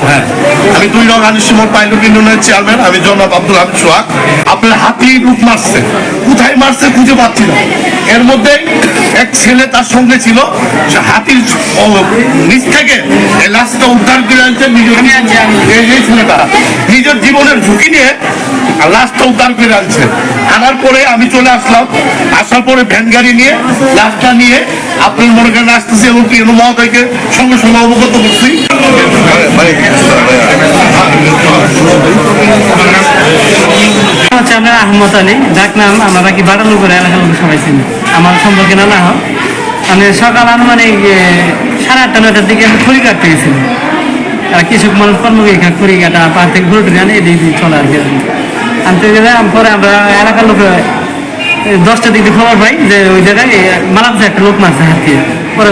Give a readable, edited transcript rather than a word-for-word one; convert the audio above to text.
হ্যাঁ, আমি 2 নং আনিসুমন পাইলট ইউনিয়নের চেয়ারম্যান, আমি জনাব আব্দুল হামিদ সোহাগ। আপনার হাতি লুট মারছে, কোথায় মারছে খুঁজে পাচ্ছি না। এর মধ্যে এক ছেলে তার সঙ্গে ছিল, সে হাতির নিচ থেকে এই লাশটা উদ্ধার করে আনছে। এই ছেলেটা নিজের জীবনের ঝুঁকি নিয়ে লাশটা উদ্ধার করে আনছে। আনার পরে আমি চলে আসলাম, আসার পরে ভ্যান গাড়ি নিয়ে লাশটা নিয়ে আপনার মনে করেন আসতেছি এবং পিএনও মহোদয়কে সঙ্গে সঙ্গে অবগত করছি। হচ্ছে আপনার আহমদ আলী, ডাক নাম আমরা কি বাড়ালো করে এলাকার লোক সবাই চিনি। আমার সম্পর্কে না না হোক, আমি সকাল আনুমানিক 8:30-9টার দিকে আমি খড়ি কাটতে গেছিলাম। আর কিছু মানুষ কর্মীকে খড়ি কাটা পাহাড় থেকে ঘুরে টুরে আনে এদিক দিয়ে চলে আর কি আনতে গেলে পরে আমরা এলাকার লোক 10টার দিকে খবর পাই যে ওই জায়গায় মালাতে একটা লোক মারছে হাতিয়ে। পরে